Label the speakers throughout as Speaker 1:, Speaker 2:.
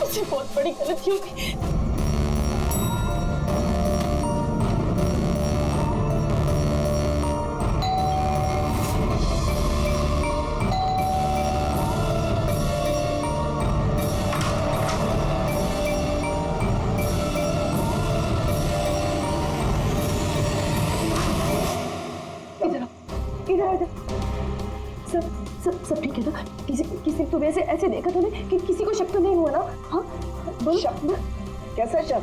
Speaker 1: मुझसे बहुत बड़ी गलती हो गई। सब ठीक है ना? किसी तुम्हें ऐसे देखा तो नहीं कि किसी को शक तो नहीं हुआ ना? हाँ बोल।
Speaker 2: शक? कैसा शक?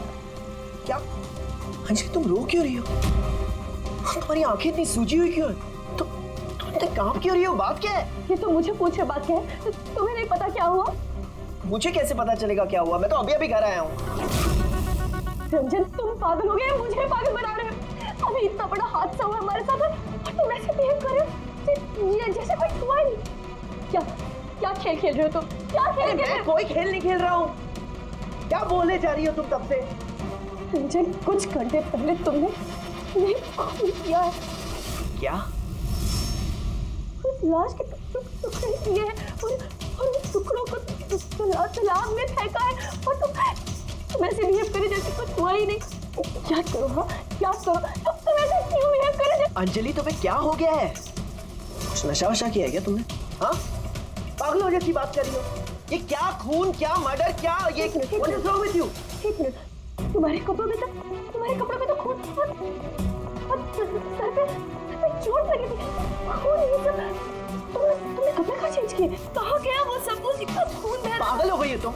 Speaker 2: क्या अंजलि तुम रो क्यों रही हो? तुम्हारी आंखें इतनी सूजी हुई क्यों है? तुम इतने कांप क्यों रही हो? बात क्या है?
Speaker 1: ये तो मुझे पूछे बात क्या है? तुम्हें नहीं पता क्या हुआ?
Speaker 2: मुझे कैसे पता चलेगा क्या हुआ? मैं तो अभी घर आया हूँ।
Speaker 1: रंजन तुम पागल हो गए, मुझे पागल बना रहे हो। अभी इतना बड़ा हादसा हुआ हमारे साथ और तुम ऐसे बिहेव कर रहे हो जैसे कोई हुआ नहीं। क्या खेल खेल रहे हो तुम? क्या खेल खेल रहे हो?
Speaker 2: मैं कोई खेल नहीं खेल रहा हूँ। क्या बोलने जा रही हो तुम तब से?
Speaker 1: रंजन कुछ घंटे पहले तुमने खून किया है।
Speaker 2: क्या?
Speaker 1: उस लाश के टुकड़े किए हैं और उस टुकड़ों को तालाब में फेंका है और तुम ऐसे बिहेव करे जैसे कुछ हुआ ही नहीं। क्या करो? हाँ क्या करो? तुम ऐसे क्यों बिहेव करे?
Speaker 2: अंजलि तुम्हें क्या हो गया है? कुछ नशा वशा किया है क्या तुमने? हाँ पागल हो जैसी बात कर रही हो। ये क्या खून, क्या मर्डर, क्या ये what is wrong with you?
Speaker 1: एक मिनट, तुम्हारे कपड़ों में तो खून और सर पे चोट लगी थी। खून ये सब तुमने कपड़े कहाँ चेंज किए? कहाँ गया वो सब? वो इतना खून बह रहा।
Speaker 2: पागल हो गई है तुम?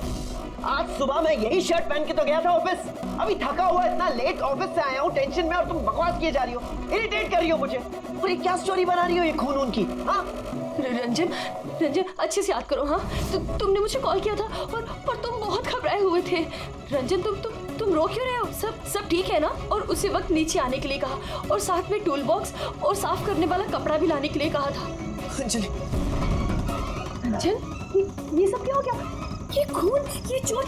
Speaker 2: आज सुबह मैं यही शर्ट पहन के तो गया था ऑफिस। अभी थका हुआ इतना लेट ऑफिस से आया हूँ टेंशन में और तुम बकवास किए जा रही हो, इरिटेट कर रही हो मुझे। और ये क्या स्टोरी बना रही हो ये खून की? हाँ
Speaker 1: रंजन अच्छे से याद करो। हाँ तुमने मुझे कॉल किया था और तुम बहुत घबराए हुए थे। रंजन तुम रो क्यों रहे हो? सब ठीक है ना? और उसी वक्त नीचे आने के लिए कहा और साथ में टूल बॉक्स और साफ करने वाला कपड़ा भी लाने के लिए कहा था।
Speaker 2: अंजलि
Speaker 1: रंजन ये सब क्या हो गया? ये खून, ये चोट,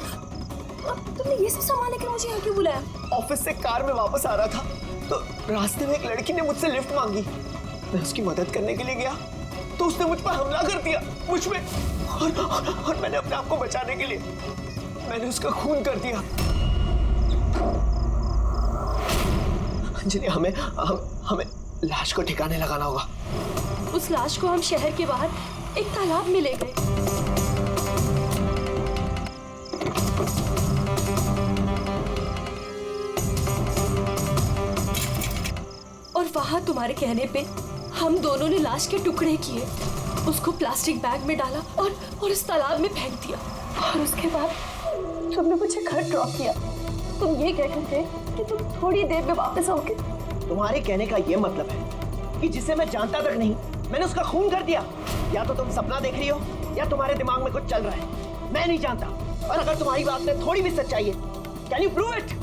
Speaker 1: तुमने ये सब सामान लेकर मुझे यहाँ क्यों बुलाया?
Speaker 2: ऑफिस से कार में वापस आ रहा था तो रास्ते में एक लड़की ने मुझसे लिफ्ट मांगी। मैं उसकी मदद करने के लिए गया तो उसने मुझ पर हमला कर दिया, मुझ में। और मैंने अपने आप को बचाने के लिए मैंने उसका खून कर दिया। अंजलि हमें लाश को ठिकाने लगाना होगा।
Speaker 1: उस लाश को हम शहर के बाहर एक तालाब में ले गए। और वहां तुम्हारे कहने पे हम दोनों ने लाश के टुकड़े किए, उसको प्लास्टिक बैग में डाला और इस तालाब में फेंक दिया। और उसके बाद तुमने मुझे घर ड्रॉप किया। तुम ये कहते थे कि तुम थोड़ी देर में वापस आओगे।
Speaker 2: तुम्हारे कहने का ये मतलब है कि जिसे मैं जानता तक नहीं मैंने उसका खून कर दिया? या तो तुम सपना देख रही हो या तुम्हारे दिमाग में कुछ चल रहा है। मैं नहीं जानता। और अगर तुम्हारी बात में थोड़ी भी सच्चाई है, can you prove it?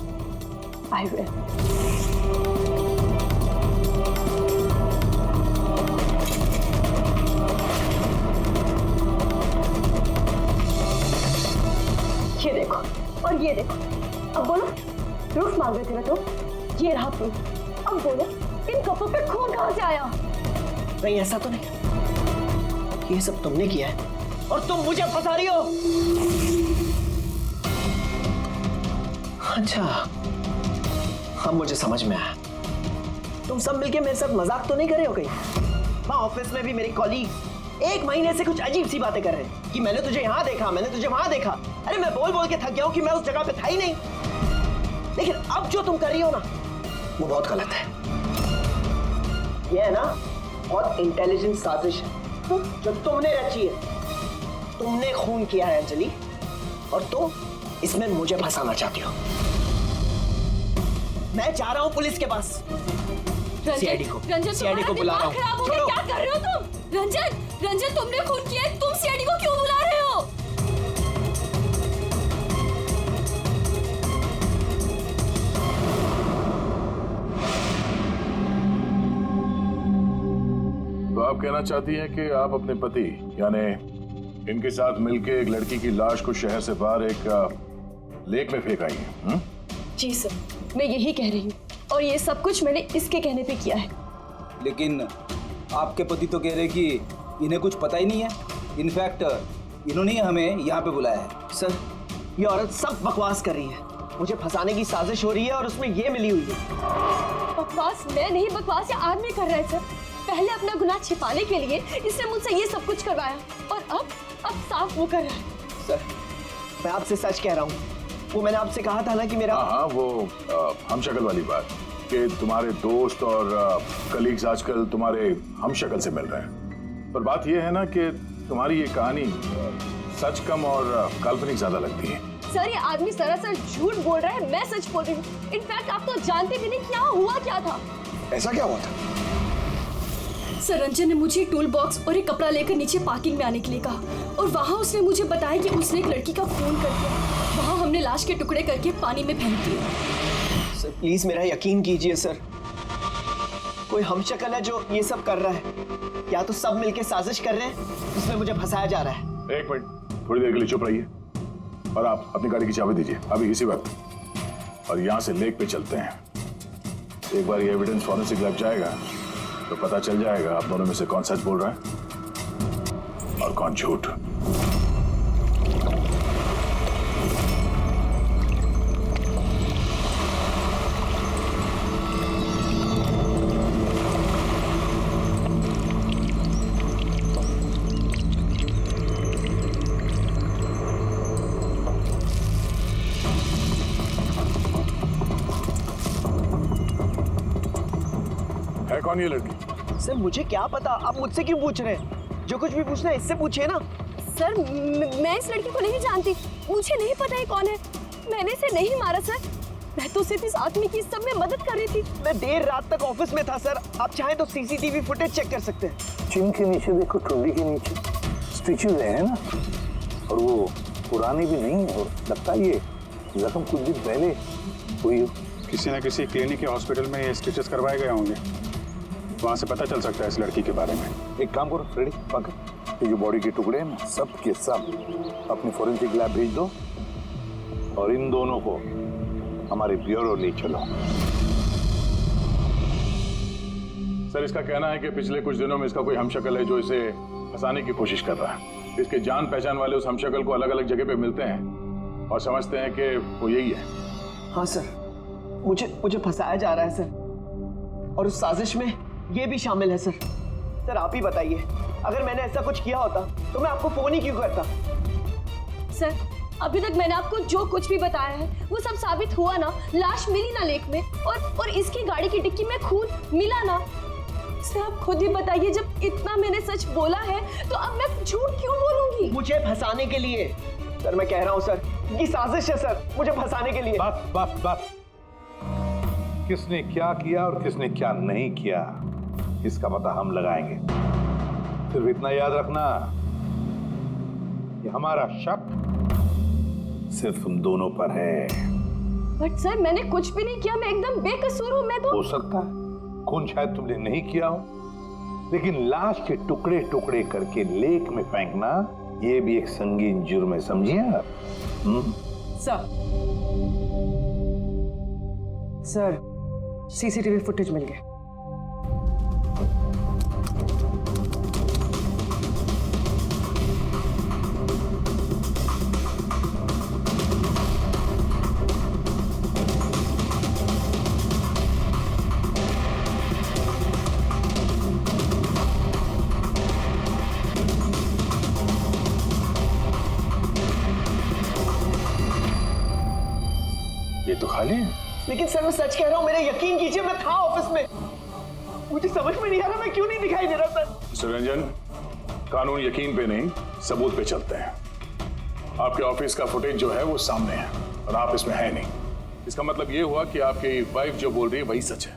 Speaker 1: I will. ये देखो और ये देखो। अब बोलो, प्रूफ मांग रहे थे ना तुम? ये रहा प्रूफ। अब बोलो, इन कपड़ों पे खून कहां से आया?
Speaker 2: नहीं ऐसा तो नहीं। ये सब तुमने किया है और तुम मुझे फंसा रही हो। अच्छा अब मुझे समझ में आया। तुम सब मिलके मेरे साथ मजाक तो नहीं कर रहे हो कहीं? वहां ऑफिस में भी मेरे कॉलीग 1 महीने से कुछ अजीब सी बातें कर रहे हैं कि मैंने तुझे यहाँ देखा, मैंने तुझे वहां देखा। अरे मैं बोल बोल के थक गया हूं कि मैं उस जगह पे था ही नहीं। लेकिन अब जो तुम कर रही हो ना वो बहुत गलत है। ये है ना बहुत इंटेलिजेंट साजिश है जो तुमने रची है। तुमने खून किया है अंजलि और तुम इसमें मुझे फंसाना चाहती हो। मैं जा रहा हूं पुलिस के पास। सीआईडी को बुला रहा हूं।
Speaker 1: क्या कर रहे हो तुम? रंजन तुमने खून किया है, तुम सीआईडी को क्यों बुला रहे हो?
Speaker 3: तो आप कहना चाहती हैं कि आप अपने पति यानी इनके साथ मिलके एक लड़की की लाश को शहर से बाहर एक लेक में फेंक आई हैं?
Speaker 1: जी सर, मैं यही कह रही हूँ और ये सब कुछ मैंने इसके कहने पे किया है।
Speaker 4: लेकिन आपके पति तो कह रहे कि इन्हें कुछ पता ही नहीं है। इनफैक्ट इन्होंने हमें यहाँ पे बुलाया है।
Speaker 2: सर ये औरत सब बकवास कर रही है। मुझे फंसाने की साजिश हो रही है और उसमें ये मिली हुई है।
Speaker 1: बकवास मैं नहीं, बकवास ये आदमी कर रहा है सर। पहले अपना गुनाह छिपाने के लिए इसने मुझसे ये सब कुछ करवाया और अब साफ वो कर रहा है।
Speaker 2: सर मैं आपसे सच कह रहा हूँ, वो मैंने आपसे कहा था ना कि मेरा
Speaker 3: हाँ, वो हम शक्ल वाली बात कि तुम्हारे दोस्त और कलीग्स आजकल तुम्हारे हम शक्ल से मिल रहे हैं। पर बात ये है ना कि तुम्हारी ये कहानी सच कम और काल्पनिक ज्यादा लगती है।
Speaker 1: सर ये आदमी सरासर झूठ बोल रहा है, मैं सच बोल रही हूँ। इनफैक्ट आप तो जानते भी नहीं क्या हुआ क्या था।
Speaker 5: ऐसा क्या हुआ था?
Speaker 1: सर रंजन ने मुझे टूल बॉक्स और एक कपड़ा लेकर नीचे पार्किंग में आने के लिए कहा और वहाँ उसने मुझे बताया कि उसने एक लड़की का खून कर दिया। वहाँ हमने लाश के टुकड़े करके पानी में फेंक दिए।
Speaker 2: सर प्लीज मेरा यकीन कीजिए सर, कोई हमशक्ल है जो ये सब कर रहा है, या तो सब मिलके साजिश कर रहे हैं जिसमें मुझे फंसाया जा रहा है।
Speaker 3: एक मिनट, थोड़ी देर के लिए चुप रहिए और आप अपनी गाड़ी की चाबी दीजिए अभी इसी वक्त, और यहाँ से लेक पे चलते हैं। एक बार ये एविडेंस फॉरेंसिक लैब जाएगा तो पता चल जाएगा आप दोनों में से कौन सच बोल रहा है और कौन झूठ। है कौन ये लड़की?
Speaker 2: सर मुझे क्या पता, आप मुझसे क्यों पूछ रहे हैं? जो कुछ भी पूछना है इससे पूछिए ना।
Speaker 1: सर मैं इस लड़की को नहीं जानती, मुझे नहीं पता है कौन है। मैंने इसे नहीं मारा सर, मैं तो सिर्फ इस आदमी की सब में मदद कर रही थी।
Speaker 2: मैं देर रात तक ऑफिस में था सर, आप चाहें तो सीसीटीवी फुटेज चेक कर सकते हैं।
Speaker 5: चिन के नीचे देखो, ठुड्डी के नीचे स्टिचेज है ना, और वो पुरानी भी नहीं है, और लगता है ये जख्म कुछ दिन पहले हुई हो।
Speaker 6: किसी न किसी क्लिनिक या हॉस्पिटल में ये स्टिचेस करवाए गए होंगे, वहाँ से पता चल सकता है इस लड़की के बारे में।
Speaker 5: एक काम करो फ्रेडी, पंकज, ये जो बॉडी के टुकड़े हैं ना, सब के सब अपनी फॉरेंसिक लैब भेज दो और इन दोनों को हमारे ब्यूरो ले चलो।
Speaker 3: सर इसका कहना है कि पिछले कुछ दिनों में इसका कोई हमशक्ल है जो इसे फंसाने की कोशिश कर रहा है। इसके जान पहचान वाले उस हमशक्ल को अलग अलग जगह पे मिलते हैं और समझते हैं कि वो यही है।
Speaker 2: हाँ सर, मुझे फंसाया जा रहा है सर, और उस साजिश में ये भी शामिल है सर। सर आप ही बताइए, अगर मैंने ऐसा कुछ किया होता तो मैं आपको फोन ही क्यों करता?
Speaker 1: सर अभी तक मैंने आपको जो कुछ भी बताया है वो सब साबित हुआ ना। लाश मिली ना लेक में, और इसकी गाड़ी की डिक्की में खून मिला ना। सर आप खुद ही बताइए, जब इतना मैंने सच बोला है तो अब मैं झूठ क्यों बोलूंगी?
Speaker 2: मुझे फंसाने के लिए सर, मैं कह रहा हूँ सर, ये साजिश है सर, मुझे फंसाने के लिए।
Speaker 5: बस किसने क्या किया और किसने क्या नहीं किया इसका पता हम लगाएंगे। सिर्फ इतना याद रखना कि हमारा शक सिर्फ तुम दोनों पर है।
Speaker 1: बट सर मैंने कुछ भी नहीं किया, मैं एकदम बेकसूर हूँ। मैं तो
Speaker 5: हो सकता है खून शायद तुमने नहीं किया हो, लेकिन लाश के टुकड़े टुकड़े करके लेक में फेंकना ये भी एक संगीन जुर्म है, समझिए आप?
Speaker 2: सर सीसीटीवी फुटेज मिल गया।
Speaker 3: ये तो खाली है।
Speaker 2: लेकिन सर मैं सच कह रहा हूँ, मेरा यकीन कीजिए, मैं था ऑफिस में। मुझे समझ में नहीं आ रहा मैं क्यों नहीं दिखाई दे रहा सर।
Speaker 3: मिस्टर रंजन, कानून यकीन पे नहीं सबूत पे चलते हैं। आपके ऑफिस का फुटेज जो है वो सामने है और आप इसमें है नहीं। इसका मतलब ये हुआ कि आपकी वाइफ जो बोल रही है वही सच है।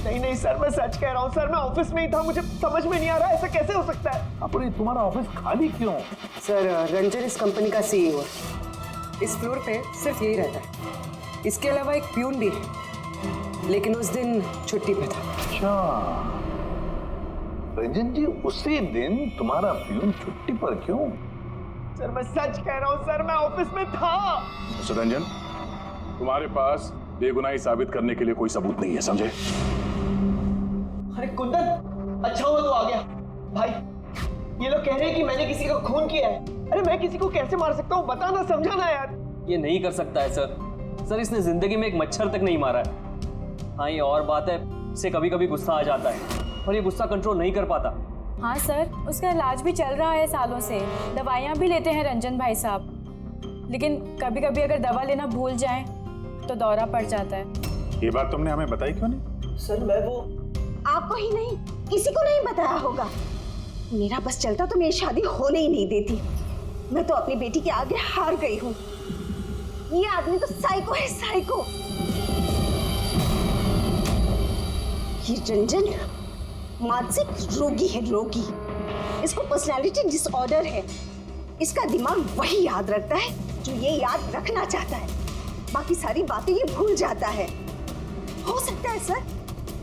Speaker 2: नहीं सर, मैं सच कह रहा हूँ सर, मैं ऑफिस में ही था, मुझे समझ में नहीं आ रहा ऐसा कैसे हो सकता है।
Speaker 5: अपने तुम्हारा ऑफिस खाली क्यों?
Speaker 7: सर रंजन इस कंपनी का सीईओ है। इस फ्लोर पे सिर्फ यही रहता है। इसके अलावा एक प्यून भी है, लेकिन उस दिन छुट्टी पे था।
Speaker 5: अच्छा रंजन जी, उसी दिन तुम्हारा प्यून छुट्टी पर क्यों?
Speaker 2: सर मैं सच कह रहा हूँ सर, मैं ऑफिस में था।
Speaker 3: मिस्टर रंजन, तुम्हारे पास बेगुनाही साबित करने के लिए कोई सबूत नहीं है, समझे?
Speaker 2: अरे कुंदन, अच्छा हुआ तो आ गया। भाई ये लोग कह रहे हैं कि मैंने किसी का खून किया है। अरे मैं किसी को कैसे मार सकता हूँ, बताना, समझाना यार।
Speaker 8: ये नहीं कर सकता है सर। सर इसने जिंदगी में एक मच्छर तक नहीं मारा है। हाँ ये और बात है, इसे कभी कभी गुस्सा आ जाता है और ये गुस्सा कंट्रोल नहीं कर पाता।
Speaker 9: हाँ सर, उसका इलाज भी चल रहा है सालों से, दवाइयाँ भी लेते हैं रंजन भाई साहब, लेकिन कभी कभी अगर दवा लेना भूल जाएं तो दौरा पड़ जाता है।
Speaker 6: ये बात तुमने हमें बताई क्यों नहीं?
Speaker 2: सर मैं वो
Speaker 10: आपको ही नहीं, किसी को नहीं बताया होगा। मेरा बस चलता तो मेरी शादी होने ही नहीं देती। मैं तो अपनी बेटी के आगे हार गई हूँ। ये आदमी तो साइको है, साइको। ये रंजन मानसिक रोगी है, रोगी। इसको पर्सनालिटी डिसऑर्डर है। इसका दिमाग वही याद रखता है जो ये याद रखना चाहता है, बाकी सारी बातें ये भूल जाता है। हो सकता है सर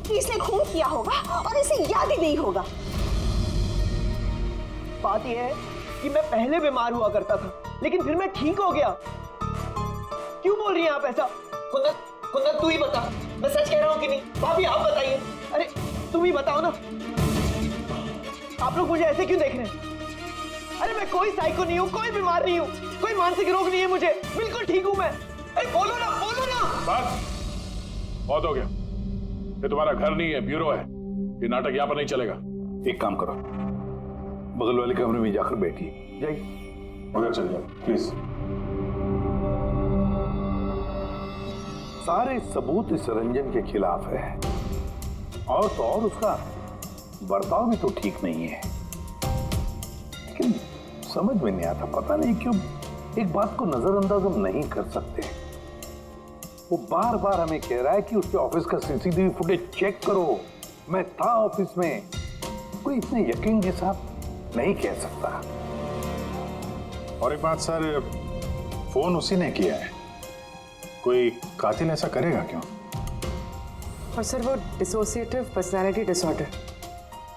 Speaker 10: कि इसने खून किया होगा और इसे याद ही नहीं होगा।
Speaker 2: बात यह है कि मैं पहले बीमार हुआ करता था, लेकिन फिर मैं ठीक हो गया। क्यों बोल रही हैं आप ऐसा? कुंदन, कुंदन तू ही बता, मैं सच कह रहा हूँ कि नहीं? भाभी आप बताइए। अरे तुम ही बताओ ना, आप लोग मुझे ऐसे क्यों देख रहे हैं? अरे मैं कोई साइको नहीं हूँ, कोई बीमार नहीं हूँ, कोई मानसिक रोग नहीं है मुझे, बिल्कुल ठीक हूँ मैं। अरे बोलो ना, बोलो ना।
Speaker 3: बस बहुत हो गया। ये तुम्हारा घर नहीं है, ब्यूरो है। ये नाटक यहाँ पर नहीं चलेगा।
Speaker 5: एक काम करो, बगल वाले कमरे में जाकर बैठिए। जाइए।
Speaker 3: मगर चलिए प्लीज।
Speaker 5: सारे सबूत इस रंजन के खिलाफ है, और तो और उसका बर्ताव भी तो ठीक नहीं है। लेकिन समझ में नहीं आता, पता नहीं क्यों एक बात को नजरअंदाज हम नहीं कर सकते। वो बार बार हमें कह रहा है कि उसके ऑफिस का सीसीटीवी फुटेज चेक करो, मैं था ऑफिस में। कोई इतने यकीन के साथ नहीं कह सकता।
Speaker 6: और एक बात सर, फोन उसी ने किया है, कोई कातिल ऐसा करेगा क्यों?
Speaker 7: और सर वो डिसोसिएटिव पर्सनालिटी डिसऑर्डर,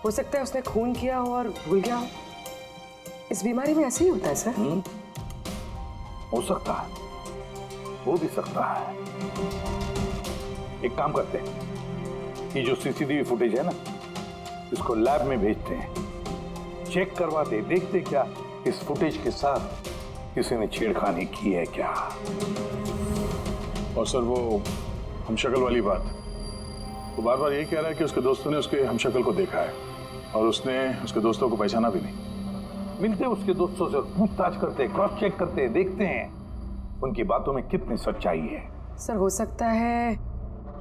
Speaker 7: हो सकता है उसने खून किया हो और भूल गया हो। इस बीमारी में ऐसे ही होता है सर।
Speaker 5: हो सकता है, हो भी सकता है। एक काम करते हैं, ये जो सीसीटीवी फुटेज है ना, इसको लैब में भेजते हैं, चेक करवाते, देखते क्या इस फुटेज के साथ किसी ने छेड़खानी की है क्या।
Speaker 3: और सर वो हमशक्ल वाली बात, वो बार बार ये कह रहा है कि उसके दोस्तों ने उसके हमशक्ल को देखा है और उसने उसके दोस्तों को पहचाना भी नहीं।
Speaker 5: मिलते उसके दोस्तों से पूछताछ करते, क्रॉस चेक करते, देखते हैं उनकी बातों में कितनी सच्चाई है।
Speaker 7: सर हो सकता है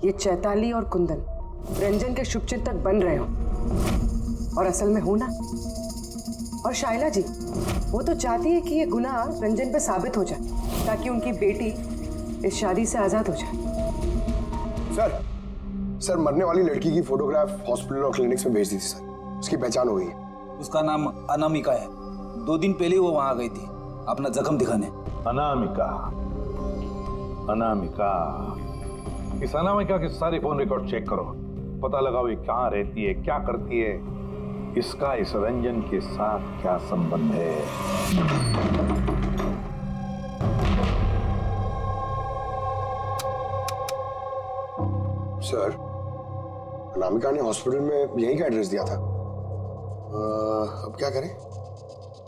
Speaker 7: ये चैताली और कुंदन रंजन के शुभचिंतक बन रहे हो और असल में हो ना। और शाइला जी वो तो चाहती है कि ये गुनाह रंजन पे साबित हो जाए ताकि उनकी बेटी इस शादी से आजाद हो जाए।
Speaker 11: सर मरने वाली लड़की की फोटोग्राफ हॉस्पिटल और क्लिनिक्स में भेज दी थी सर, उसकी पहचान हो गई है।
Speaker 4: उसका नाम अनामिका है। 2 दिन पहले वो वहां गई थी अपना जख्म दिखाने।
Speaker 5: अनामिका, अनामिका, इस अनामिका के सारे फोन रिकॉर्ड चेक करो, पता लगाओ ये कहाँ रहती है, क्या करती है, इसका इस रंजन के साथ क्या संबंध है।
Speaker 11: सर अनामिका ने हॉस्पिटल में यहीं का एड्रेस दिया था। अब क्या करें?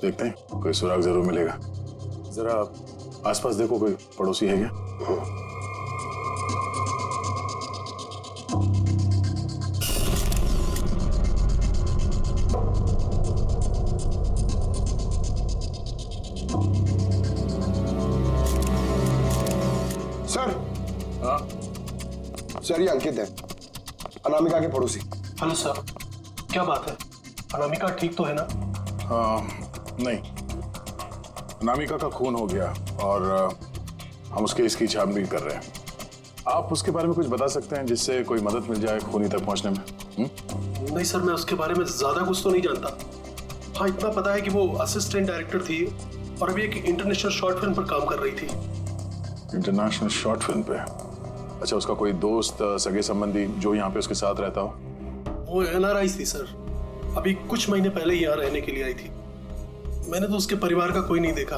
Speaker 3: देखते हैं, कोई सुराग जरूर मिलेगा। जरा आसपास देखो, कोई पड़ोसी है क्या?
Speaker 11: सर।
Speaker 3: हाँ
Speaker 11: सर ये अंकित है, अनामिका के पड़ोसी।
Speaker 12: हेलो सर, क्या बात है? अनामिका ठीक तो है ना?
Speaker 3: नहीं, अनामिका का खून हो गया और हम उसके इसकी छानबीन कर रहे हैं। आप उसके बारे में कुछ बता सकते हैं जिससे कोई मदद मिल जाए खूनी तक पहुंचने में?
Speaker 12: नहीं सर, मैं उसके बारे में ज्यादा कुछ तो नहीं जानता। हाँ इतना पता है कि वो असिस्टेंट डायरेक्टर थी और अभी एक इंटरनेशनल शॉर्ट फिल्म पर काम कर रही थी।
Speaker 3: इंटरनेशनल शॉर्ट फिल्म पे? अच्छा, उसका कोई दोस्त, सगे संबंधी जो यहाँ पे उसके साथ रहता हो?
Speaker 12: वो NRI थी सर, अभी कुछ महीने पहले ही यहाँ रहने के लिए आई थी। मैंने तो उसके परिवार का कोई नहीं देखा।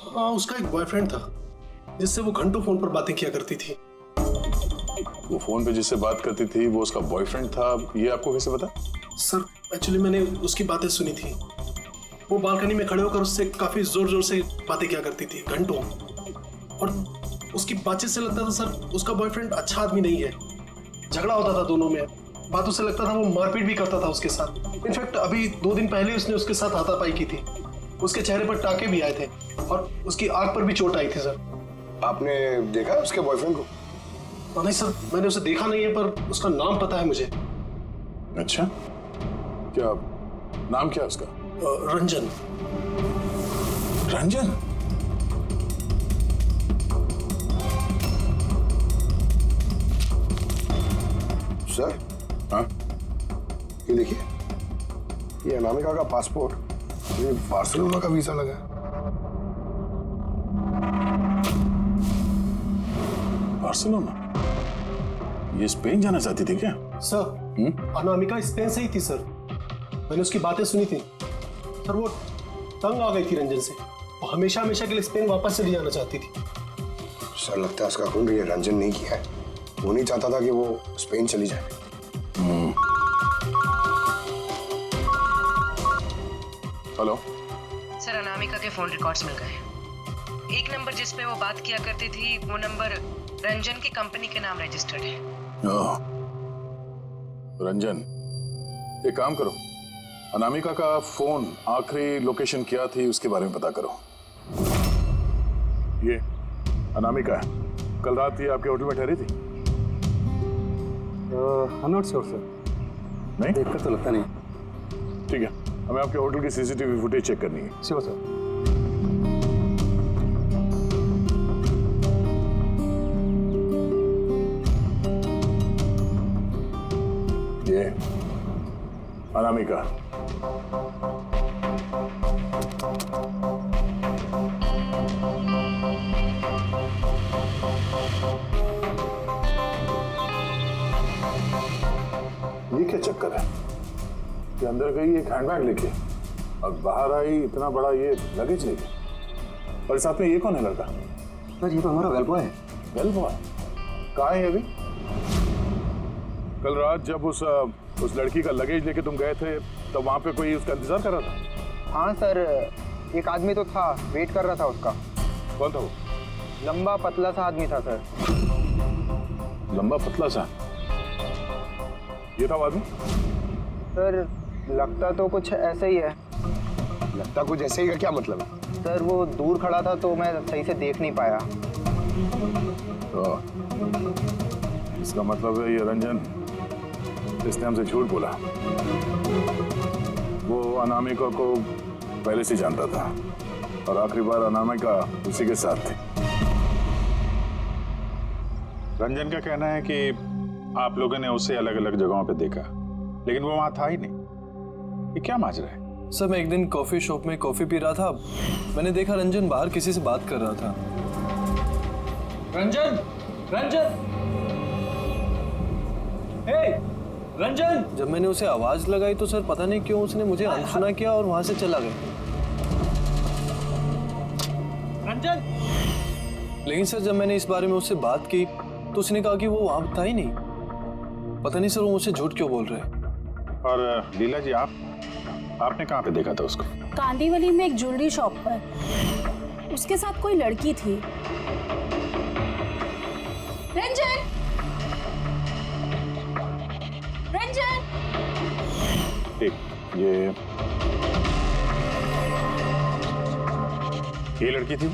Speaker 12: हाँ उसका एक बॉयफ्रेंड था जिससे वो घंटों फोन पर बातें किया करती थी।
Speaker 3: वो फोन पे जिससे बात करती थी वो उसका बॉयफ्रेंड था, ये आपको कैसे पता?
Speaker 12: सर एक्चुअली मैंने उसकी बातें सुनी थी। वो बालकनी में खड़े होकर उससे काफी जोर जोर से बातें किया करती थी घंटों। और उसकी बातचीत से लगता था सर उसका बॉयफ्रेंड अच्छा आदमी नहीं है। झगड़ा होता था दोनों में, बातों से लगता था वो मारपीट भी करता था उसके साथ। इनफैक्ट अभी 2 दिन पहले उसने उसके साथ हाथापाई की थी। उसके चेहरे पर टाके भी आए थे और उसकी आंख पर भी चोट आई थी सर।
Speaker 11: आपने देखा उसके बॉयफ्रेंड को?
Speaker 12: नहीं सर, मैंने उसे देखा नहीं है, पर उसका नाम पता है मुझे।
Speaker 3: अच्छा, क्या नाम क्या उसका?
Speaker 12: रंजन।
Speaker 3: रंजन?
Speaker 11: सर,
Speaker 3: हाँ?
Speaker 11: ये देखिए, ये अनामिका का पासपोर्ट, ये बार्सिलोना का वीजा लगा है।
Speaker 3: बार्सिलोना? ये स्पेन जाना चाहती थी क्या?
Speaker 12: सर, अनामिका स्पेन से ही थी सर। मैंने उसकी बातें सुनी थी सर। वो तंग आ गई थी रंजन से। वो हमेशा हमेशा के लिए स्पेन वापस चली जाना चाहती थी।
Speaker 11: सर, लगता है उसका खून ये रंजन नहीं किया है। वो नहीं चाहता था कि वो स्पेन चली जाए।
Speaker 3: हेलो
Speaker 7: सर, अनामिका के फोन रिकॉर्ड्स मिल गए। एक नंबर जिस पे वो बात किया करती थी, वो नंबर रंजन की कंपनी के नाम रजिस्टर्ड है।
Speaker 3: रंजन, एक काम करो, अनामिका का फोन आखिरी लोकेशन क्या थी उसके बारे में पता करो। ये अनामिका है, कल रात ये आपके होटल में ठहरी थी?
Speaker 4: आई नॉट श्योर सर,
Speaker 3: नहीं
Speaker 4: देखकर तो लगता नहीं।
Speaker 3: ठीक है, हमें आपके होटल की सीसीटीवी फुटेज चेक करनी है।
Speaker 4: Sure sir.
Speaker 3: ये अनामिका, ये क्या चक्कर है कि अंदर गई एक हैंडबैग लेके और बाहर आई इतना बड़ा ये लगेज लेके, और साथ में ये कौन है लड़का?
Speaker 4: सर, ये तो हमारा वेल बॉय है।
Speaker 3: वेल बॉय कहाँ है अभी? कल रात जब उस लड़की का लगेज लेके तुम गए थे तो वहां पे कोई उसका इंतजार कर रहा था?
Speaker 13: हाँ सर, एक आदमी तो था, वेट कर रहा था उसका।
Speaker 3: कौन था वो?
Speaker 13: लंबा पतला सा आदमी था सर।
Speaker 3: लंबा पतला सा? ये था वो आदमी?
Speaker 13: सर, लगता तो कुछ ऐसा ही है।
Speaker 11: लगता कुछ ऐसे ही का क्या मतलब है?
Speaker 13: सर, वो दूर खड़ा था तो मैं सही से देख नहीं पाया।
Speaker 3: तो इसका मतलब है ये रंजन, इसने हमसे झूठ बोला। वो अनामिका को पहले से जानता था और आखिरी बार अनामिका उसी के साथ थी।
Speaker 6: रंजन का कहना है कि आप लोगों ने उसे अलग अलग जगहों पे देखा, लेकिन वो वहां था ही नहीं। ये क्या माजरा है?
Speaker 8: सर, मैं एक दिन कॉफी शॉप में कॉफी पी रहा था, मैंने देखा रंजन बाहर किसी से बात कर रहा था। रंजन, रंजन, हे रंजन! जब मैंने उसे आवाज लगाई तो सर पता नहीं क्यों उसने मुझे अनसुना किया और वहां से चला गया। रंजन! लेकिन सर जब मैंने इस बारे में उससे बात की तो उसने कहा कि वो वहां था ही नहीं। पता नहीं सर वो मुझसे झूठ क्यों बोल रहे हैं।
Speaker 6: और लीला जी, आपने कहाँ पे देखा था उसको?
Speaker 9: कांदीवली में एक ज्वेलरी शॉप पर, उसके साथ कोई लड़की थी। रंजन! रंजन!
Speaker 6: ठीक, ये लड़की थी?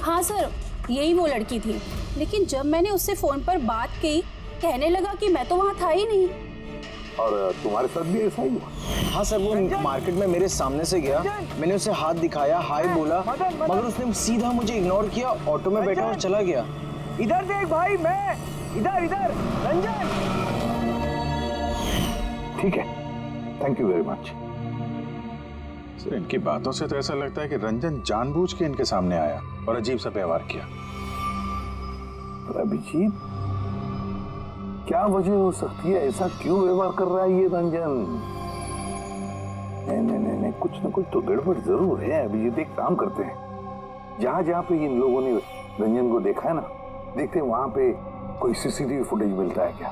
Speaker 9: हाँ सर, यही वो लड़की थी। लेकिन जब मैंने उससे फोन पर बात की, कहने लगा कि मैं तो वहाँ था ही नहीं।
Speaker 5: और तुम्हारे साथ भी ऐसा ही हुआ?
Speaker 2: हाँ सर, वो मार्केट में मेरे सामने से गया, मैंने उसे हाथ दिखाया, हाय बोला, मगर उसने सीधा मुझे इग्नोर किया, ऑटो में बैठा और चला गया।
Speaker 13: इधर देख भाई, मैं इधर इधर। रंजन!
Speaker 5: ठीक है, thank you very much.
Speaker 6: Sir, इनकी बातों से तो ऐसा लगता है कि रंजन जानबूझ के इनके सामने आया और अजीब सा व्यवहार किया।
Speaker 5: अभिजीत, क्या वजह हो सकती है? ऐसा क्यों व्यवहार कर रहा है ये रंजन? नहीं, कुछ ना कुछ तो गड़बड़ जरूर है। अभिजीत, एक काम करते हैं, जहां जहां पे इन लोगों ने रंजन को देखा है ना, देखते हैं वहां पे कोई सीसीटीवी फुटेज मिलता है क्या।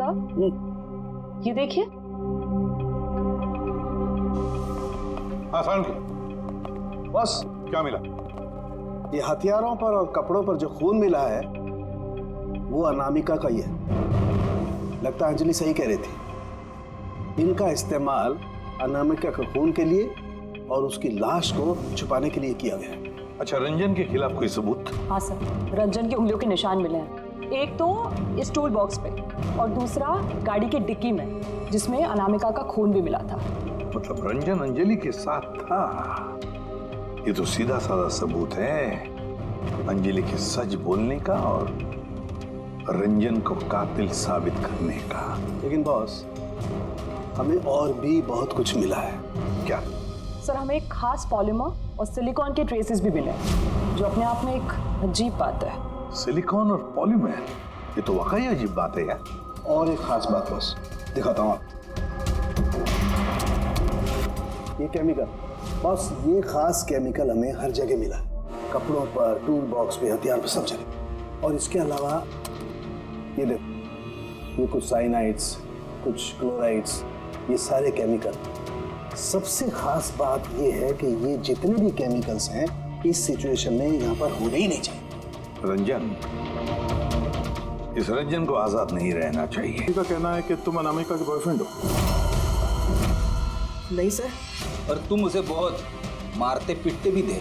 Speaker 1: साहब ये देखिए।
Speaker 5: हाँ सारुण बस क्या मिला?
Speaker 11: ये हथियारों पर और कपड़ों पर जो खून मिला है वो अनामिका का ही है। लगता है अंजलि सही कह रही थी, इनका इस्तेमाल अनामिका के खून के लिए और उसकी लाश को छुपाने के लिए किया गया है।
Speaker 5: अच्छा, रंजन के खिलाफ कोई सबूत?
Speaker 1: हाँ सर, रंजन की उंगलियों के निशान मिले हैं। एक तो इस टूल बॉक्स पे और दूसरा गाड़ी के डिक्की में जिसमें अनामिका का खून भी मिला था।
Speaker 5: मतलब रंजन अंजलि के साथ था। ये तो सीधा साधा सबूत है अंजलि के सच बोलने का और रंजन को कातिल साबित करने का।
Speaker 11: लेकिन बॉस, हमें और भी बहुत कुछ मिला है।
Speaker 5: क्या?
Speaker 1: सर, हमें एक खास पॉलीमर और सिलिकॉन के ट्रेसेस भी मिले जो अपने आप में एक अजीब बात है।
Speaker 5: सिलिकॉन और पॉलीमर, ये तो वाकई अजीब बात है यार।
Speaker 11: और एक खास बात बॉस, दिखाता हूँ। ये केमिकल बॉस, ये खास केमिकल हमें हर जगह मिला, कपड़ों पर, टूल बॉक्स पे, हथियार पर, सब जगह। और इसके अलावा ये देखो, ये कुछ साइनाइड्स, कुछ क्लोराइड्स, ये सारे केमिकल। सबसे खास बात ये है कि ये जितने भी केमिकल्स हैं इस सिचुएशन में यहाँ पर होने ही नहीं चाहिए।
Speaker 5: रंजन, इस रंजन को आजाद नहीं रहना चाहिए।
Speaker 6: किसी का कहना है कि तुम अनामिका के बॉयफ्रेंड हो।
Speaker 2: नहीं सर।
Speaker 4: और तुम उसे बहुत मारते पीटते भी थे।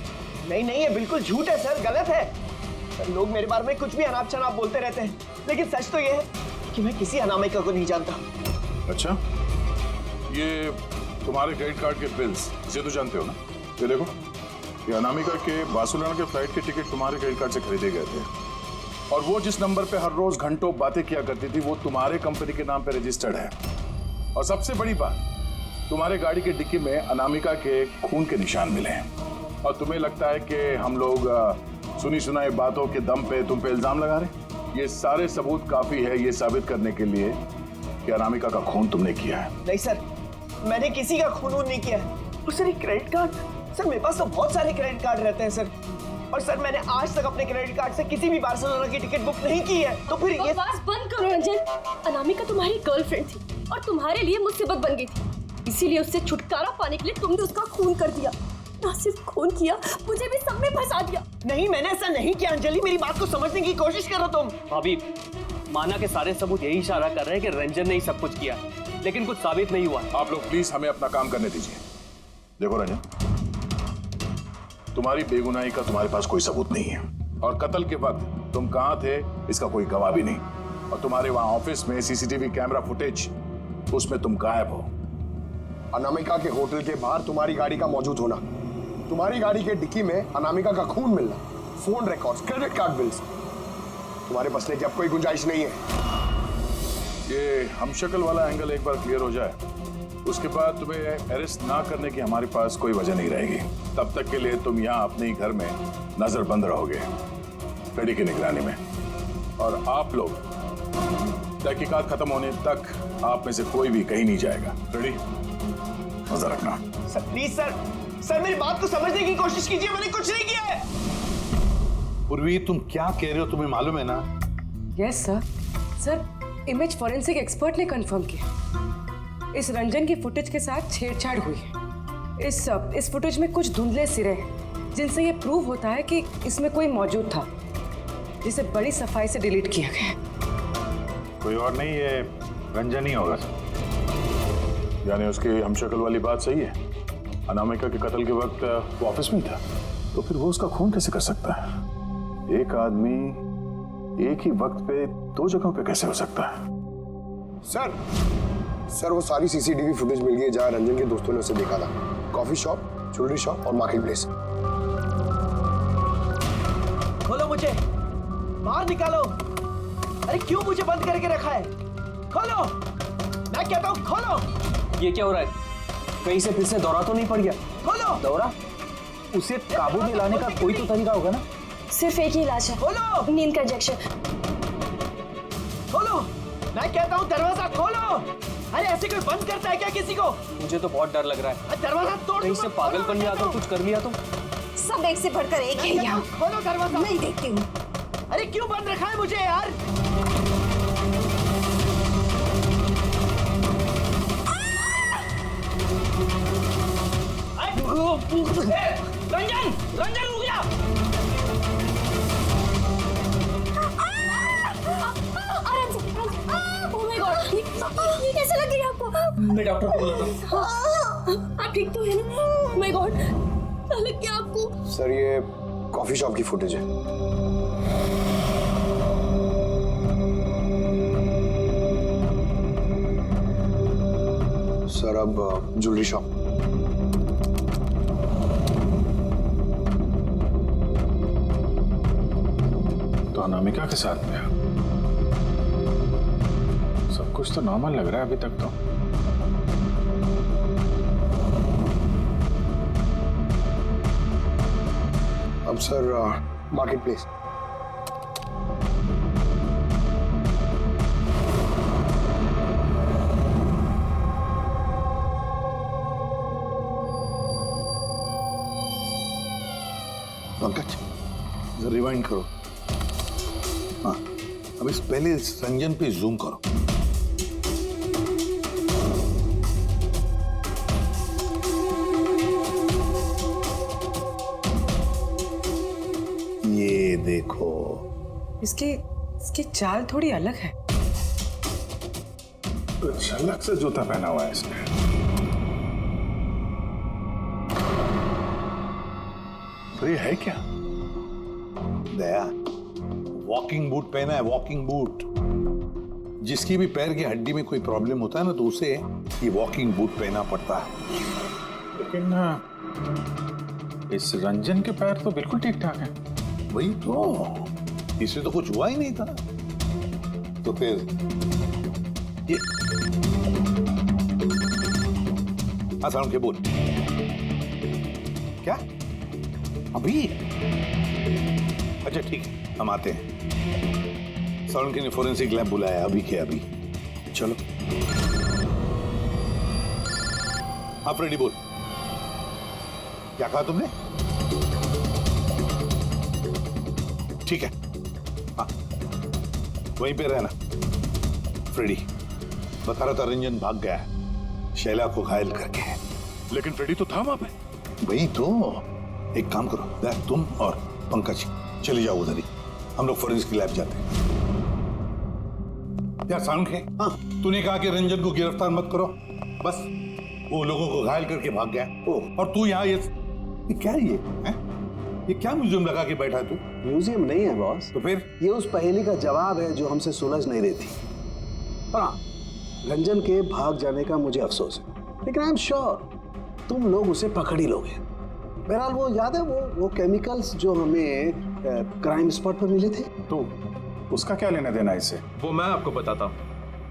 Speaker 2: नहीं नहीं, ये बिल्कुल झूठ है सर, गलत है सर। लोग मेरे बारे में कुछ भी अनाप शनाप बोलते रहते हैं, लेकिन सच तो ये है कि मैं किसी अनामिका को नहीं जानता।
Speaker 6: अच्छा, ये तुम्हारे क्रेडिट कार्ड के बिल्स, इसे तो जानते हो ना? ये देखो, ये अनामिका के बार्सिलोना के फ्लाइट के टिकट तुम्हारे क्रेडिट कार्ड से खरीदे गए थे और वो जिस नंबर पे हर रोज घंटों बातें किया करती थी वो तुम्हारे कंपनी के नाम पे रजिस्टर्ड है। और सबसे बड़ी बात, तुम्हारे गाड़ी के डिक्की में अनामिका के खून के निशान मिले हैं और तुम्हें लगता है कि हम लोग सुनी सुनाई बातों के दम पे तुम पे इल्जाम लगा रहे। ये सारे सबूत काफी है ये साबित करने के लिए कि अनामिका का खून तुमने किया है।
Speaker 2: नहीं सर, मैंने किसी का खून नहीं किया है। और सर, ये क्रेडिट कार्ड, सर मेरे पास तो बहुत सारे क्रेडिट कार्ड रहते हैं सर। और सर, मैंने आज तक अपने क्रेडिट कार्ड से किसी भी बार्सिलोना की टिकट बुक नहीं की है। तो फिर ये
Speaker 1: बकवास बंद करो रंजन। अनामिका तुम्हारी गर्लफ्रेंड थी और तुम्हारे लिए मुसीबत बन गई थी, इसीलिए उससे छुटकारा पाने के लिए तुमने उसका खून कर दिया। ना सिर्फ खून किया, मुझे भी सब में फंसा दिया।
Speaker 2: नहीं, मैंने ऐसा नहीं किया। अंजलि, मेरी बात को समझने की कोशिश करो तुम।
Speaker 14: भाभी, माना के सारे सबूत यही इशारा कर रहे हैं कि रंजन ने ही सब कुछ किया, लेकिन कुछ साबित नहीं हुआ।
Speaker 6: आप लोग प्लीज हमें अपना काम करने दीजिए। देखो रंजन, तुम्हारी बेगुनाही का तुम्हारे पास कोई सबूत नहीं है और कत्ल के वक्त तुम कहां थे इसका कोई गवाह भी नहीं। और तुम्हारे वहां ऑफिस में सीसीटीवी कैमरा फुटेज, उसमें तुम गायब हो।
Speaker 11: अनामिका के होटल के बाहर तुम्हारी गाड़ी का मौजूद होना, तुम्हारी गाड़ी के डिक्की में अनामिका का खून मिलना, phone records, credit card bills, तुम्हारे बचने की अब कोई गुंजाइश नहीं है।
Speaker 6: ये हमशक्ल वाला एंगल एक बार क्लियर हो जाए, उसके बाद तुम्हें अरेस्ट ना करने की हमारे पास कोई वजह नहीं रहेगी। तब तक के लिए तुम यहाँ अपने ही घर में नजरबंद रहोगे, फ्रेडी की निगरानी में। और आप लोग तहकीकात खत्म होने तक आप में से कोई भी कहीं नहीं जाएगा। फ्रेडी, नजर रखना।
Speaker 2: सर प्लीज सर मेरी बात को समझने की कोशिश कीजिए। मैंने कुछ नहीं किया है।
Speaker 5: पूर्वी, तुम क्या कह रहे हो तुम्हें मालूम है ना?
Speaker 7: Yes sir. Sir, image forensic expert ने कंफर्म किया इस रंजन की फुटेज के साथ छेड़छाड़ हुई है। इस फुटेज में कुछ धुंधले सिरे हैं जिनसे ये प्रूव होता है कि इसमें कोई मौजूद था, जिसे बड़ी सफाई से डिलीट किया गया है।
Speaker 6: कोई और नहीं, ये रंजन ही होगा। यानी उसकी हमशक्ल वाली बात सही है, अनामिका के कत्ल के वक्त वो ऑफिस में था, तो फिर वो उसका खून कैसे कर सकता है? एक आदमी एक ही वक्त पे दो जगहों पे कैसे हो सकता है?
Speaker 11: सर वो सारी सीसीटीवी फुटेज मिल गई जहां रंजन के दोस्तों ने उसे देखा था। कॉफी शॉप, ज्वेलरी शॉप और मार्केट प्लेस।
Speaker 2: खोलो मुझे, बाहर निकालो। अरे क्यों मुझे बंद करके रखा है? खोलो, मैं कहता हूँ खोलो।
Speaker 14: ये क्या हो रहा है? कहीं से फिर से दौरा तो नहीं पड़ गया?
Speaker 2: खोलो।
Speaker 14: दौरा? उसे काबू में लाने का कोई तो तरीका होगा ना?
Speaker 1: सिर्फ एक ही इलाज है,
Speaker 2: खोलो।
Speaker 1: नींद का इंजेक्शन।
Speaker 2: खोलो, मैं कहता हूँ दरवाजा खोलो। अरे ऐसे कोई बंद करता है क्या किसी को?
Speaker 14: मुझे तो बहुत डर लग रहा है।
Speaker 2: दरवाजा तोड़।
Speaker 14: कहीं से पागलपन में आकर कुछ कर लिया तो?
Speaker 10: सब एक से बढ़कर एक है यहाँ।
Speaker 2: खोलो दरवाजा।
Speaker 10: मैं देखती हूँ।
Speaker 2: अरे क्यों बंद रखा है मुझे यार?
Speaker 14: रंजन रंजन रुक जा।
Speaker 1: Oh my God, ये कैसे लग रही है आपको?
Speaker 14: मैं डॉक्टर को बुलाता हूँ।
Speaker 1: आप ठीक तो है ना? Oh my God, क्या लग गया आपको?
Speaker 11: सर ये कॉफी शॉप की फुटेज है। सर अब ज्वेलरी शॉप।
Speaker 3: तो अनामिका के साथ में सब कुछ तो नॉर्मल लग रहा है अभी तक तो।
Speaker 11: अब सर मार्केट प्लेस।
Speaker 5: पंकज जरा रिवाइंड करो। हाँ अब इस पहले इस रंजन पे जूम करो। ये देखो
Speaker 7: इसकी चाल थोड़ी अलग है।
Speaker 3: तो झलक से जूता पहना हुआ है इसने। तो ये है क्या?
Speaker 5: दया वॉकिंग बूट पहना है, वॉकिंग बूट। जिसकी भी पैर की हड्डी में कोई प्रॉब्लम होता है ना तो उसे ये वॉकिंग बूट पहना पड़ता है।
Speaker 3: लेकिन इस रंजन के पैर तो बिल्कुल ठीक ठाक हैं।
Speaker 5: वही तो, इससे तो कुछ हुआ ही नहीं था। तो फिर ये आसान के बोल क्या अभी? अच्छा ठीक है हम आते हैं। साउंड के ने फोरेंसिक लैब बुलाया अभी के अभी। चलो आप रेडी बोल। क्या कहा तुमने? ठीक है हाँ वहीं पे रहना। फ्रेडी बता रहा था रंजन भाग गया है शैला को घायल करके।
Speaker 3: लेकिन फ्रेडी तो था वहां पे।
Speaker 5: वही तो, एक काम करो तुम और पंकज चले जाओ उधर ही, हम लोग फोरेंसिक लैब जाते हैं। यार साउंड है हाँ तूने कहा कि रंजन को गिरफ्तार मत करो, बस वो लोगों को घायल करके भाग गया। और तू यहाँ ये क्या है? ये क्या म्यूजियम लगा के बैठा तू?
Speaker 11: म्यूजियम नहीं है बॉस।
Speaker 5: तो फिर
Speaker 11: ये उस पहेली का जवाब है जो हमसे सुलझ नहीं रही थी। हाँ रंजन के भाग जाने का मुझे अफसोस है, लेकिन आई एम श्योर तुम लोग उसे पकड़ ही लोगे। बहरहाल वो याद है वो केमिकल्स जो हमें क्राइम स्पॉट पर मिले थे।
Speaker 3: तो उसका क्या लेना देना इससे?
Speaker 6: वो मैं आपको बताता हूँ।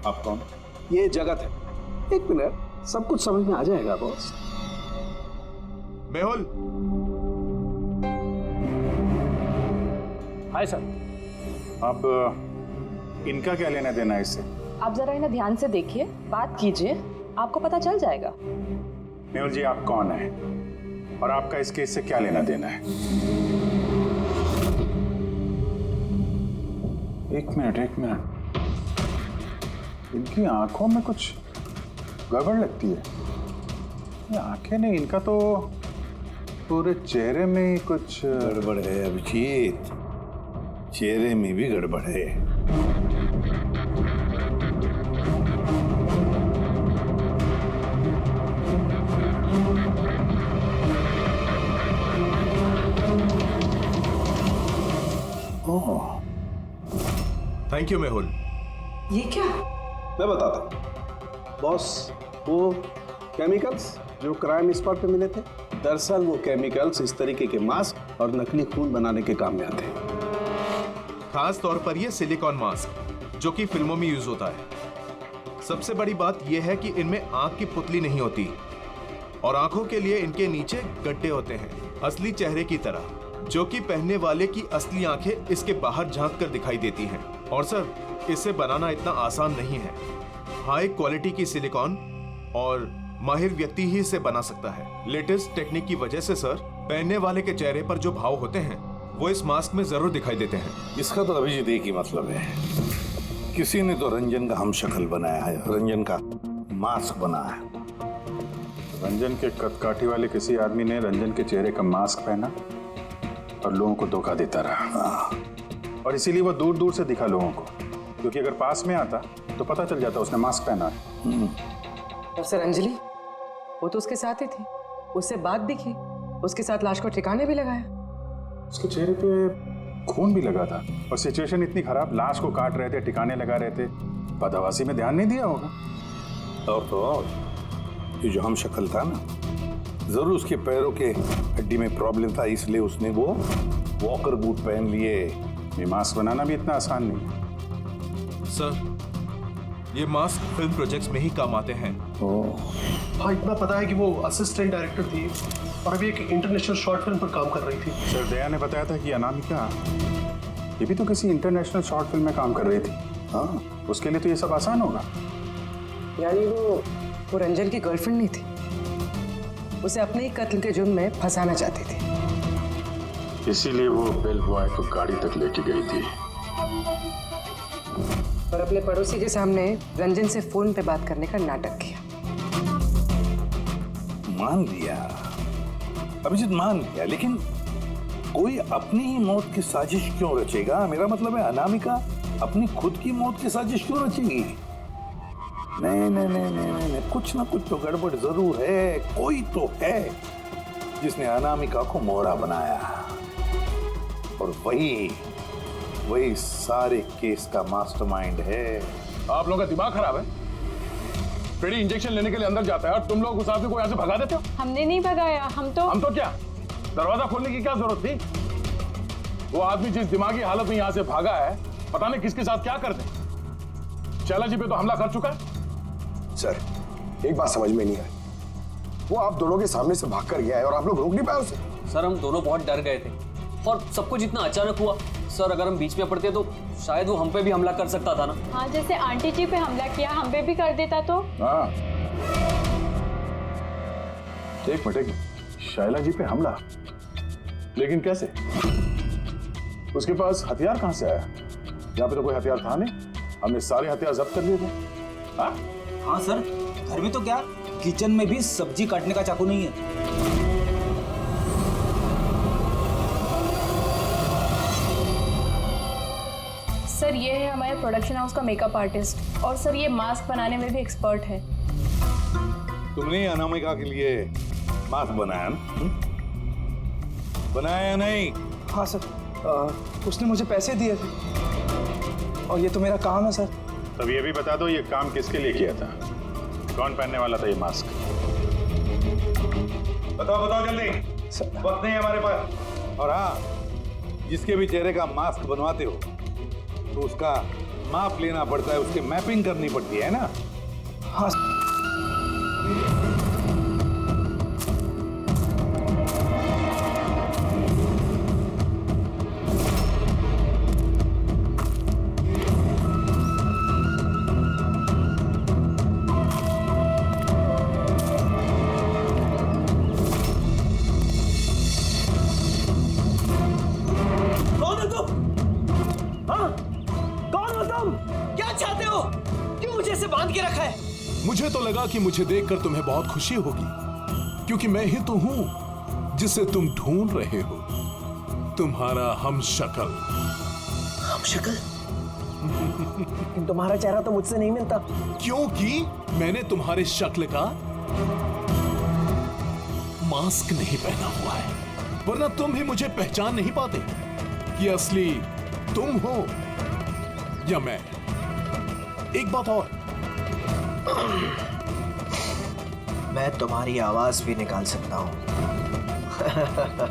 Speaker 3: आप कौन?
Speaker 11: ये जगत है। एक मिनट सब कुछ समझ में आ जाएगा बॉस।
Speaker 6: मेहुल।
Speaker 14: Hi sir.
Speaker 3: अब इनका क्या लेना देना है इससे?
Speaker 15: आप जरा इन्हें ध्यान से देखिए, बात कीजिए, आपको पता चल जाएगा।
Speaker 3: मेहुल जी आप कौन है और आपका इस केस से क्या लेना देना है? एक मिनट इनकी आंखों में कुछ गड़बड़ लगती है। ये आंखें नहीं, इनका तो पूरे चेहरे में ही कुछ
Speaker 5: गड़बड़ है अभिजीत, चेहरे में भी गड़बड़ है।
Speaker 6: Thank you Mehul.
Speaker 7: ये क्या?
Speaker 11: मैं बताता हूँ बॉस। वो केमिकल्स जो क्राइम स्पॉट पे मिले थे, दरअसल वो केमिकल्स इस तरीके के मास्क और नकली खून बनाने के काम में आते हैं।
Speaker 6: खास तौर पर ये सिलिकॉन मास्क जो कि फिल्मों में यूज होता है। सबसे बड़ी बात यह है कि इनमें आंख की पुतली नहीं होती और आंखों के लिए इनके नीचे गड्ढे होते हैं, असली चेहरे की तरह, जो कि पहनने वाले की असली आंखें इसके बाहर झांक कर दिखाई देती हैं। और सर इसे बनाना इतना आसान नहीं है। हाई क्वालिटी की सिलिकॉन और माहिर व्यक्ति ही इसे बना सकता है। लेटेस्ट टेक्निक की वजह से सर पहनने वाले के चेहरे पर जो भाव होते हैं वो इस मास्क में जरूर दिखाई देते हैं।
Speaker 5: इसका तो अभिजीत एक ही मतलब है, किसी ने तो रंजन का हम शक्ल बनाया है, रंजन का मास्क बनाया है।
Speaker 3: रंजन के कदकाठी वाले किसी आदमी ने रंजन के चेहरे का मास्क पहना और लोगों को धोखा देता रहा, और इसीलिए वो दूर दूर से दिखा लोगों को, क्योंकि अगर पास में आता तो पता चल जाता उसने मास्क पहना है।
Speaker 7: और सर अंजलि, वो तो उसके साथ ही थी, उससे बात भी की, उसके साथ लाश को ठिकाने भी लगाया।
Speaker 3: उसके चेहरे पे खून भी लगा था, और सिचुएशन इतनी खराब, लाश को काट रहे थे, ठिकाने लगा रहे थे, बदहवासी में ध्यान नहीं दिया होगा।
Speaker 5: और तो और ये जो हम शक्ल था ना, जरूर उसके पैरों के हड्डी में प्रॉब्लम था, इसलिए उसने वो वॉकर बूट पहन लिए।
Speaker 3: ये मास्क बनाना भी इतना आसान नहीं।
Speaker 16: सर, ये मास्क फिल्म प्रोजेक्ट्स में ही काम आते हैं।
Speaker 12: हाँ, इतना पता है कि वो असिस्टेंट डायरेक्टर थी और अभी एक इंटरनेशनल शॉर्ट फिल्म पर काम कर रही थी।
Speaker 3: सर, दया ने बताया था कि अनामिका ये भी तो किसी इंटरनेशनल शॉर्ट फिल्म में काम कर रही थी। हाँ, उसके लिए तो ये सब आसान होगा।
Speaker 7: यानी वो रंजन की गर्लफ्रेंड नहीं थी, उसे अपने ही कत्ल के जुर्म में फंसाना चाहती थी,
Speaker 3: इसीलिए वो बेल बॉय को गाड़ी तक लेके गई थी।
Speaker 7: और अपने पड़ोसी के सामने रंजन से फोन पे बात करने का नाटक किया।
Speaker 5: मान लिया अभिजीत, मान लिया, लेकिन कोई अपनी ही मौत की साजिश क्यों रचेगा? मेरा मतलब है अनामिका अपनी खुद की मौत की साजिश क्यों रचेगी? नहीं नहीं नहीं नहीं नहीं, कुछ ना कुछ तो गड़बड़ जरूर है। कोई तो है जिसने अनामिका को मोहरा बनाया, और वही सारे केस का मास्टरमाइंड है।
Speaker 6: आप लोगों का दिमाग खराब है। फ्रेडी इंजेक्शन लेने के लिए अंदर जाता है और तुम लोग उस आदमी को यहाँ से भगा देते हो।
Speaker 9: हमने नहीं भगाया, हम तो क्या
Speaker 6: दरवाजा खोलने की क्या जरूरत थी? वो आदमी जिस दिमागी हालत में यहाँ से भागा है, पता नहीं किसके साथ क्या कर दे। शैला जी पे तो हमला कर चुका है।
Speaker 11: सर, एक बात समझ में नहीं आई, वो आप दोनों के सामने से भाग कर गया है और आप लोग रोक नहीं पाए उसे।
Speaker 14: सर, हम दोनों बहुत डर गए थे और सब कुछ इतना अचानक हुआ। सर, अगर हम बीच में पड़ते तो शायद वो हम पे भी हमला कर सकता था ना।
Speaker 9: हाँ, जैसे आंटी जी पे हमला किया, हम पे भी कर देता तो।
Speaker 6: हाँ, एक मिनट, शैला जी पे हमला, लेकिन कैसे? उसके पास हथियार कहां से आया? यहाँ पे तो कोई हथियार था नहीं, हमने सारे हथियार जब्त कर लिए थे।
Speaker 4: हाँ सर, घर में तो क्या, किचन में भी सब्जी काटने का चाकू नहीं है।
Speaker 9: सर, ये है हमारे प्रोडक्शन हाउस का मेकअप आर्टिस्ट, और सर ये मास्क बनाने में भी एक्सपर्ट है।
Speaker 5: तुमने अनामिका के लिए मास्क बनाया ना? बनाया नहीं?
Speaker 4: हाँ सर, उसने मुझे पैसे दिए थे और ये तो मेरा काम है सर।
Speaker 3: तब ये भी बता दो, ये काम किसके लिए किया था? कौन पहनने वाला था ये मास्क?
Speaker 5: बताओ जल्दी, वक्त नहीं है हमारे पास। और हाँ, जिसके भी चेहरे का मास्क बनवाते हो तो उसका माप लेना पड़ता है, उसकी मैपिंग करनी पड़ती है ना?
Speaker 4: हाँ।
Speaker 16: मुझे तो लगा कि मुझे देखकर तुम्हें बहुत खुशी होगी, क्योंकि मैं ही तो हूं जिसे तुम ढूंढ रहे हो, तुम्हारा हमशक्ल।
Speaker 2: हमशक्ल? तुम्हारा चेहरा तो मुझसे नहीं मिलता।
Speaker 16: क्योंकि मैंने तुम्हारे शक्ल का मास्क नहीं पहना हुआ है, वरना तुम भी मुझे पहचान नहीं पाते कि असली तुम हो या मैं। एक बात और,
Speaker 2: मैं तुम्हारी आवाज भी निकाल सकता हूँ।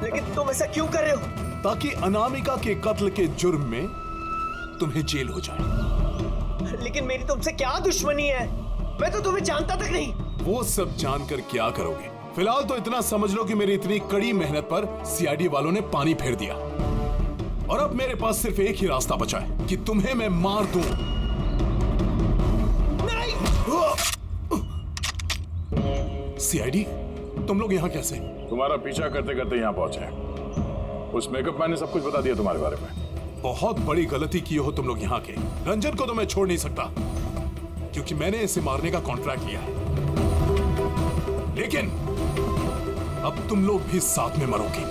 Speaker 2: लेकिन तुम ऐसा क्यों कर रहे हो?
Speaker 16: ताकि अनामिका के कत्ल के जुर्म में तुम्हें जेल हो जाए।
Speaker 2: लेकिन मेरी तुमसे क्या दुश्मनी है? मैं तो तुम्हें जानता तक नहीं।
Speaker 16: वो सब जानकर क्या करोगे? फिलहाल तो इतना समझ लो कि मेरी इतनी कड़ी मेहनत पर सीआईडी वालों ने पानी फेर दिया, और अब मेरे पास सिर्फ एक ही रास्ता बचा है कि तुम्हें मैं मार दूं। सीआईडी, तुम लोग यहाँ कैसे?
Speaker 6: तुम्हारा पीछा करते करते यहाँ पहुंचे। उस मेकअप मैन ने सब कुछ बता दिया तुम्हारे बारे में।
Speaker 16: बहुत बड़ी गलती की हो तुम लोग यहाँ के। रंजन को तो मैं छोड़ नहीं सकता, क्योंकि मैंने इसे मारने का कॉन्ट्रैक्ट लिया है। लेकिन अब तुम लोग भी साथ में मरोगे।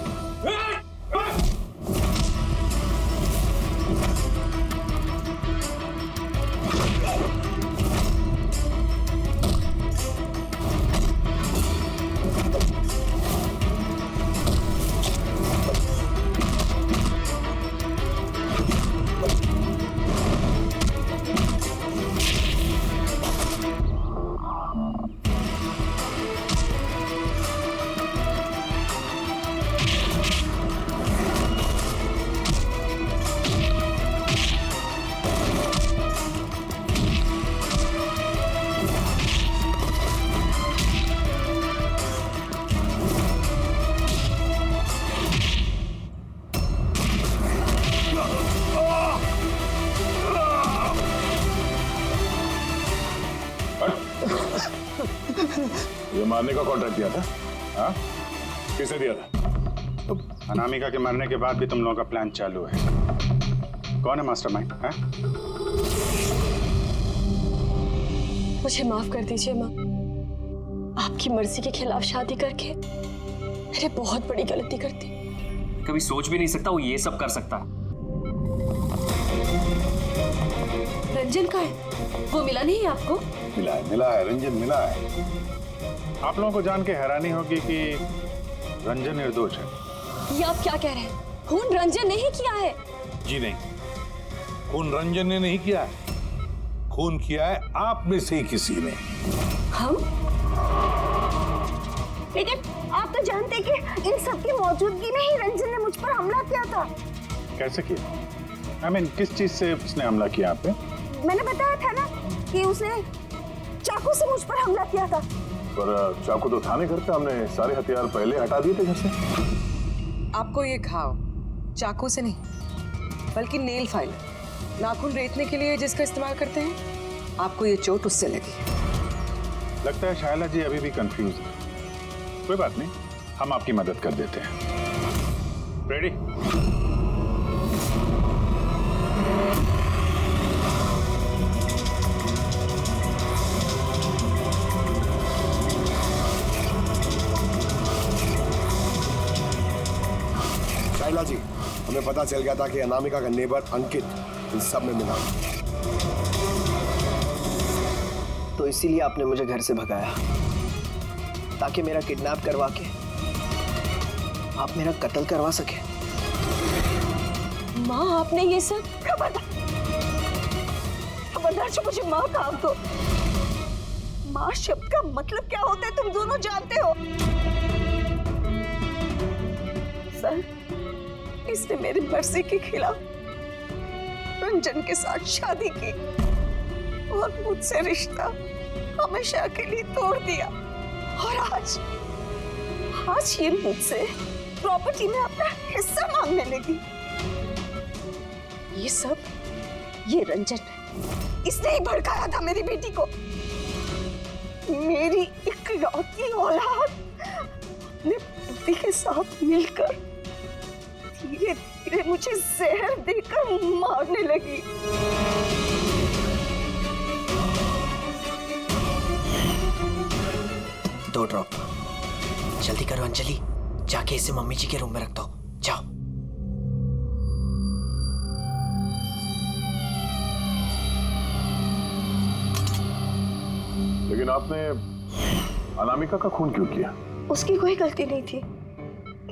Speaker 3: ये मारने का कॉन्ट्रैक्ट दिया था? हाँ? किसने दिया था?
Speaker 17: अनामिका के मरने के बाद भी तुम लोगों का प्लान चालू है। कौन है मास्टरमाइंड?
Speaker 1: मुझे माफ कर दीजिए माँ। आपकी मर्जी के खिलाफ शादी करके मैंने बहुत बड़ी गलती कर दी।
Speaker 14: कभी सोच भी नहीं सकता वो ये सब कर सकता है।
Speaker 1: रंजन का है? वो मिला नहीं है आपको?
Speaker 5: मिला है रंजन मिला है। आप लोगों को जान के हैरानी होगी कि रंजन निर्दोष है।
Speaker 1: ये आप क्या कह रहे हैं? खून रंजन ने ही किया है।
Speaker 5: जी नहीं, खून रंजन ने नहीं किया है, खून किया है आप में से ही किसी ने।
Speaker 10: हम? लेकिन आप तो जानते कि इन सब की मौजूदगी में ही रंजन ने मुझ पर हमला किया था।
Speaker 5: कैसे किया? किस चीज से उसने हमला किया आप पे?
Speaker 10: मैंने बताया था ना कि उसने चाकू से मुझ पर हमला किया था।
Speaker 3: पर चाकू तो था नहीं घर पे, हमने सारे हथियार पहले हटा दिए थे घर से।
Speaker 7: आपको ये घाव चाकू से नहीं बल्कि नेल फाइलर, नाखून रेतने के लिए जिसका इस्तेमाल करते हैं, आपको ये चोट उससे लगी।
Speaker 5: लगता है शायला जी अभी भी कंफ्यूज है। कोई बात नहीं, हम आपकी मदद कर देते हैं। रेडी?
Speaker 11: शाइला जी, हमें पता चल गया था कि अनामिका का नेबर अंकित इन सब में मिला,
Speaker 2: तो इसीलिए आपने मुझे घर से भगाया ताकि मेरा किडनैप करवा के आप मेरा कत्ल करवा सके।
Speaker 1: माँ, आपने ये सब?
Speaker 10: खबरदार जो मुझे माँ कहा तो। माँ शब्द का मतलब क्या होता है तुम दोनों जानते हो। सर, इसने मेरी मर्जी के खिलाफ रंजन के साथ शादी की और मुझसे रिश्ता हमेशा के लिए तोड़ दिया। और आज ये मुझसे प्रॉपर्टी में अपना हिस्सा मांगने लगी। ये सब ये रंजन, इसने ही भड़काया था मेरी बेटी को। मेरी इकलौती औलाद अपने पति के साथ मिलकर धीरे धीरे मुझे जहर देकर मारने लगी।
Speaker 2: दो ड्रॉप। जल्दी करो अंजलि, जाके इसे मम्मी जी के रूम में रख दो। जाओ।
Speaker 3: लेकिन आपने अनामिका का खून क्यों किया?
Speaker 10: उसकी कोई गलती नहीं थी,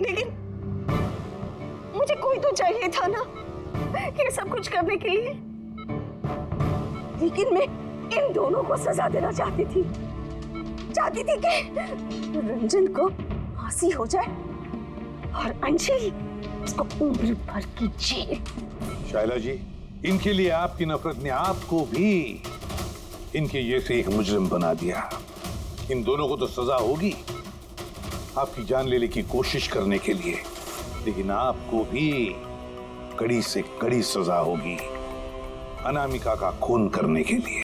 Speaker 10: लेकिन मुझे कोई तो चाहिए था ना ये सब कुछ करने के लिए। लेकिन मैं इन दोनों को सजा देना चाहती थी कि रंजन को फांसी हो जाए और अंजलि उसको उम्र भर की जेल।
Speaker 5: शाइला जी, इनके लिए आपकी नफरत ने आपको भी इनके जैसे एक मुजरिम बना दिया। इन दोनों को तो सजा होगी आपकी जान लेने की कोशिश करने के लिए, लेकिन आपको भी कड़ी से कड़ी सजा होगी अनामिका का खून करने के लिए।